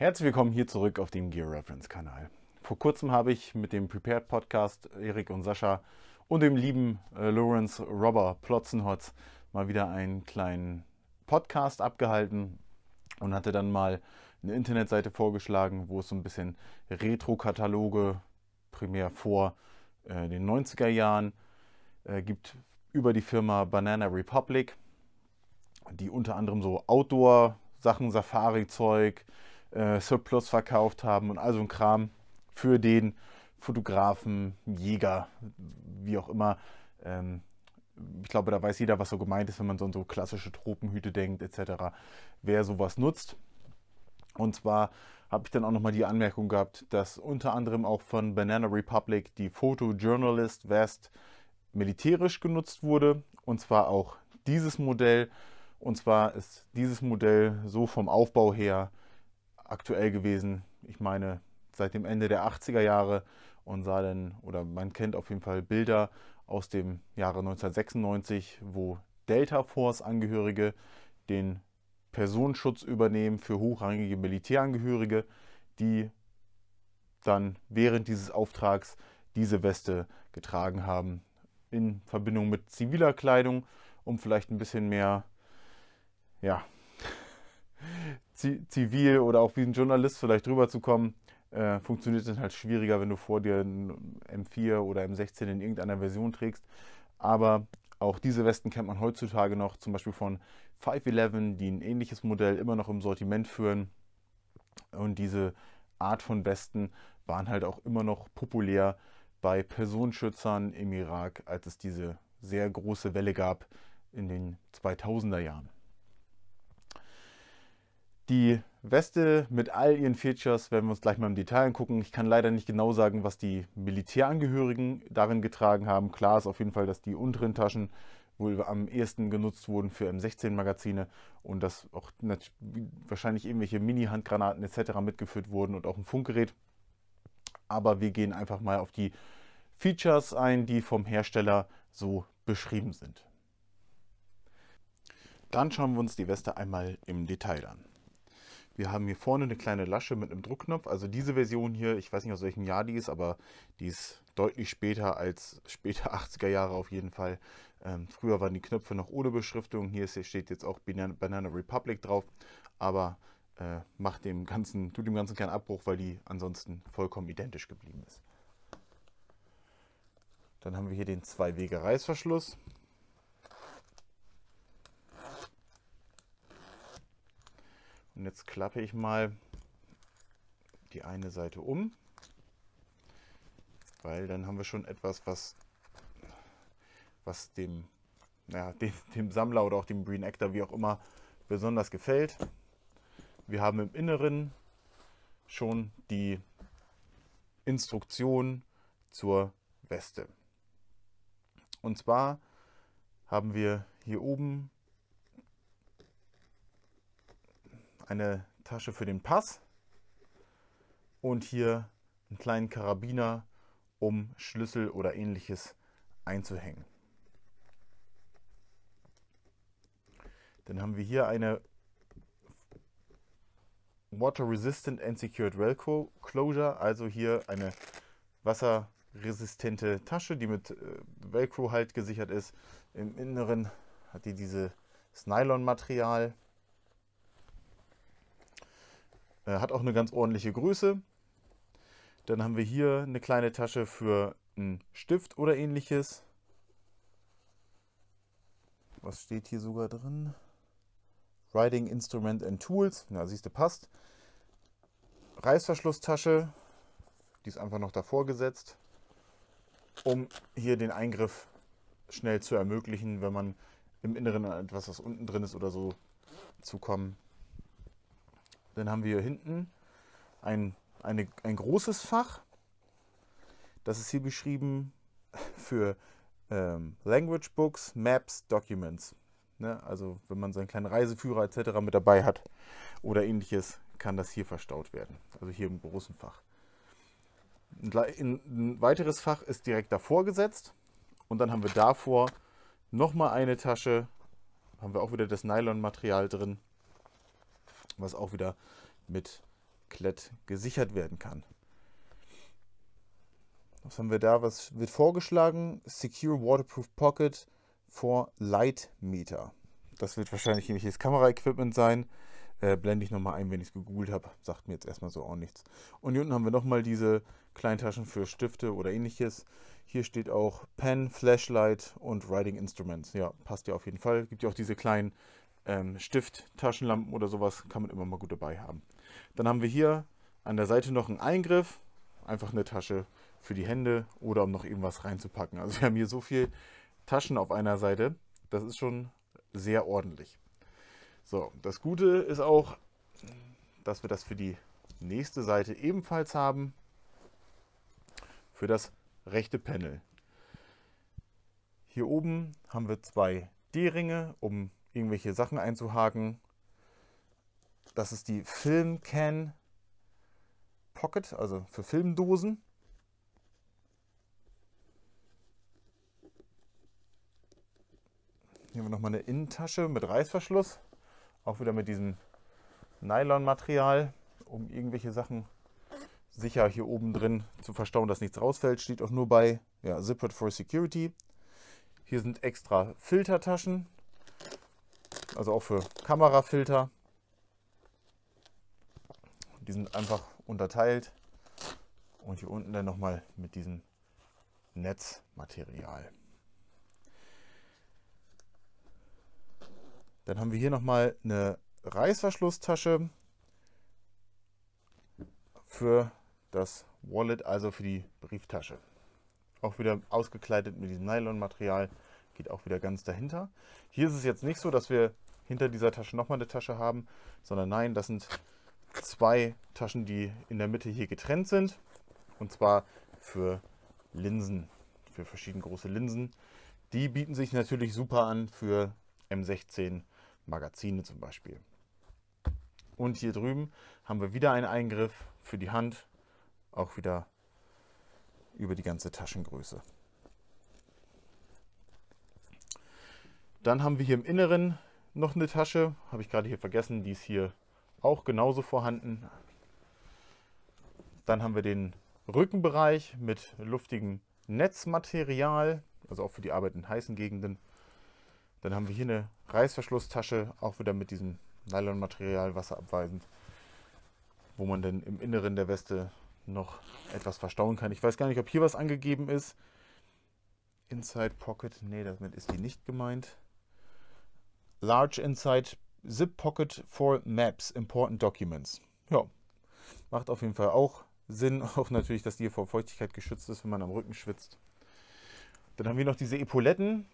Herzlich willkommen hier zurück auf dem Gear Reference Kanal. Vor kurzem habe ich mit dem Prepared Podcast Erik und Sascha und dem lieben Lawrence Robber Plotzenhotz mal wieder einen kleinen Podcast abgehalten und hatte dann mal eine Internetseite vorgeschlagen, wo es so ein bisschen Retro-Kataloge, primär vor den 90er Jahren, gibt über die Firma Banana Republic, die unter anderem so Outdoor-Sachen, Safari-Zeug, Surplus verkauft haben und all so ein Kram für den Fotografen, Jäger, wie auch immer. Ich glaube, da weiß jeder, was so gemeint ist, wenn man so an so klassische Tropenhüte denkt, etc. Wer sowas nutzt. Und zwar habe ich dann auch nochmal die Anmerkung gehabt, dass unter anderem auch von Banana Republic die Photojournalist Vest militärisch genutzt wurde. Und zwar auch dieses Modell. Und zwar ist dieses Modell so vom Aufbau her aktuell gewesen. Ich meine, seit dem Ende der 80er Jahre und sah dann, oder man kennt auf jeden Fall Bilder aus dem Jahre 1996, wo Delta Force Angehörige den Personenschutz übernehmen für hochrangige Militärangehörige, die dann während dieses Auftrags diese Weste getragen haben, in Verbindung mit ziviler Kleidung, um vielleicht ein bisschen mehr, ja, zivil oder auch wie ein Journalist vielleicht drüber zu kommen, funktioniert dann halt schwieriger, wenn du vor dir ein M4 oder M16 in irgendeiner Version trägst. Aber auch diese Westen kennt man heutzutage noch, zum Beispiel von 511, die ein ähnliches Modell immer noch im Sortiment führen. Und diese Art von Westen waren halt auch immer noch populär bei Personenschützern im Irak, als es diese sehr große Welle gab in den 2000er Jahren. Die Weste mit all ihren Features werden wir uns gleich mal im Detail angucken. Ich kann leider nicht genau sagen, was die Militärangehörigen darin getragen haben. Klar ist auf jeden Fall, dass die unteren Taschen wohl am ehesten genutzt wurden für M16-Magazine und dass auch wahrscheinlich irgendwelche Mini-Handgranaten etc. mitgeführt wurden und auch ein Funkgerät. Aber wir gehen einfach mal auf die Features ein, die vom Hersteller so beschrieben sind. Dann schauen wir uns die Weste einmal im Detail an. Wir haben hier vorne eine kleine Lasche mit einem Druckknopf. Also diese Version hier, ich weiß nicht aus welchem Jahr die ist, aber die ist deutlich später als später 80er Jahre auf jeden Fall. Früher waren die Knöpfe noch ohne Beschriftung. Hier steht jetzt auch Banana Republic drauf, aber tut dem Ganzen keinen Abbruch, weil die ansonsten vollkommen identisch geblieben ist. Dann haben wir hier den 2-Wege-Reißverschluss. Und jetzt klappe ich mal die eine Seite um, weil dann haben wir schon etwas, was dem Sammler oder auch dem Reenactor, wie auch immer, besonders gefällt. Wir haben im Inneren schon die Instruktion zur Weste. Und zwar haben wir hier oben eine Tasche für den Pass und hier einen kleinen Karabiner, um Schlüssel oder ähnliches einzuhängen. Dann haben wir hier eine Water Resistant and Secured Velcro Closure, also hier eine wasserresistente Tasche, die mit Velcro halt gesichert ist. Im Inneren hat die dieses Nylon-Material. Hat auch eine ganz ordentliche Größe. Dann haben wir hier eine kleine Tasche für einen Stift oder ähnliches. Was steht hier sogar drin? Writing Instrument and Tools. Na, siehst du, passt. Reißverschlusstasche. Die ist einfach noch davor gesetzt, um hier den Eingriff schnell zu ermöglichen, wenn man im Inneren an etwas, was unten drin ist oder so, zu kommen. Dann haben wir hier hinten ein großes Fach. Das ist hier beschrieben für Language Books, Maps, Documents. Ne? Also wenn man seinen kleinen Reiseführer etc. mit dabei hat oder ähnliches, kann das hier verstaut werden. Also hier im großen Fach. Ein weiteres Fach ist direkt davor gesetzt. Und dann haben wir davor nochmal eine Tasche. Haben wir auch wieder das Nylon-Material drin, was auch wieder mit Klett gesichert werden kann. Was haben wir da? Was wird vorgeschlagen? Secure Waterproof Pocket for Light Meter. Das wird wahrscheinlich ähnliches Kameraequipment sein. Blende ich nochmal ein, wenn ich es gegoogelt habe. Sagt mir jetzt erstmal so auch nichts. Und hier unten haben wir nochmal diese kleinen Taschen für Stifte oder ähnliches. Hier steht auch Pen, Flashlight und Writing Instruments. Ja, passt ja auf jeden Fall. Gibt ja auch diese kleinen Stift-Taschenlampen oder sowas. Kann man immer mal gut dabei haben. Dann haben wir hier an der Seite noch einen Eingriff. Einfach eine Tasche für die Hände oder um noch irgendwas reinzupacken. Also wir haben hier so viele Taschen auf einer Seite. Das ist schon sehr ordentlich. So, das Gute ist auch, dass wir das für die nächste Seite ebenfalls haben. Für das rechte Panel. Hier oben haben wir 2 D-Ringe, um irgendwelche Sachen einzuhaken. Das ist die Film Can Pocket, also für Filmdosen. Hier haben wir nochmal eine Innentasche mit Reißverschluss. Auch wieder mit diesem Nylon-Material, um irgendwelche Sachen sicher hier oben drin zu verstauen, dass nichts rausfällt. Steht auch nur bei Zippered for Security. Hier sind extra Filtertaschen, also auch für Kamerafilter. Die sind einfach unterteilt. Und hier unten dann nochmal mit diesem Netzmaterial. Dann haben wir hier nochmal eine Reißverschlusstasche für das Wallet, also für die Brieftasche. Auch wieder ausgekleidet mit diesem Nylon-Material, geht auch wieder ganz dahinter. Hier ist es jetzt nicht so, dass wir hinter dieser Tasche nochmal eine Tasche haben, sondern nein, das sind 2 Taschen, die in der Mitte hier getrennt sind. Und zwar für Linsen, für verschiedene große Linsen. Die bieten sich natürlich super an für M16 Magazine zum Beispiel. Und hier drüben haben wir wieder einen Eingriff für die Hand, auch wieder über die ganze Taschengröße. Dann haben wir hier im Inneren noch eine Tasche, habe ich gerade hier vergessen, die ist hier auch genauso vorhanden. Dann haben wir den Rückenbereich mit luftigem Netzmaterial, also auch für die Arbeit in heißen Gegenden. Dann haben wir hier eine Reißverschlusstasche, auch wieder mit diesem Nylonmaterial, wasserabweisend, wo man dann im Inneren der Weste noch etwas verstauen kann. Ich weiß gar nicht, ob hier was angegeben ist. Inside Pocket, nee, damit ist die nicht gemeint. Large Inside Zip Pocket for Maps, Important Documents. Ja, macht auf jeden Fall auch Sinn. Auch natürlich, dass die hier vor Feuchtigkeit geschützt ist, wenn man am Rücken schwitzt. Dann haben wir noch diese Epauletten.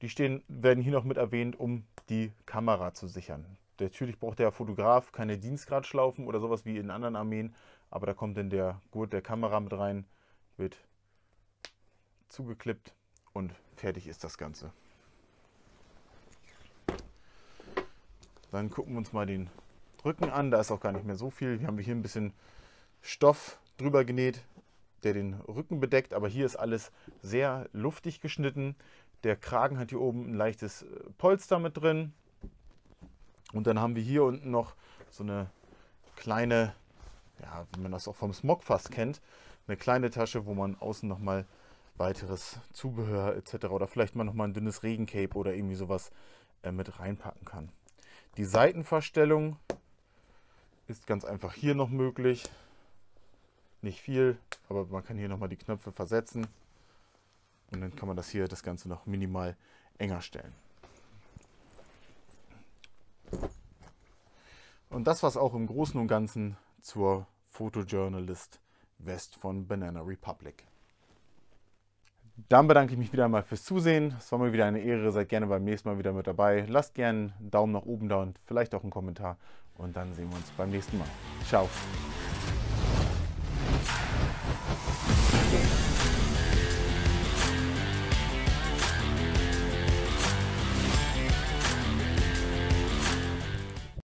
Die werden hier noch mit erwähnt, um die Kamera zu sichern. Natürlich braucht der Fotograf keine Dienstgradschlaufen oder sowas wie in anderen Armeen, aber da kommt dann der Gurt der Kamera mit rein, wird zugeklippt und fertig ist das Ganze. Dann gucken wir uns mal den Rücken an, da ist auch gar nicht mehr so viel. Hier haben wir hier ein bisschen Stoff drüber genäht, der den Rücken bedeckt, aber hier ist alles sehr luftig geschnitten. Der Kragen hat hier oben ein leichtes Polster mit drin. Und dann haben wir hier unten noch so eine kleine, ja, wie man das auch vom Smog fast kennt, eine kleine Tasche, wo man außen nochmal weiteres Zubehör etc. oder vielleicht mal nochmal ein dünnes Regencape oder irgendwie sowas mit reinpacken kann. Die Seitenverstellung ist ganz einfach hier noch möglich. Nicht viel, aber man kann hier nochmal die Knöpfe versetzen. Und dann kann man das Ganze noch minimal enger stellen. Und das war es auch im Großen und Ganzen zur Photojournalist West von Banana Republic. Dann bedanke ich mich wieder einmal fürs Zusehen. Es war mir wieder eine Ehre. Seid gerne beim nächsten Mal wieder mit dabei. Lasst gerne einen Daumen nach oben da und vielleicht auch einen Kommentar. Und dann sehen wir uns beim nächsten Mal. Ciao.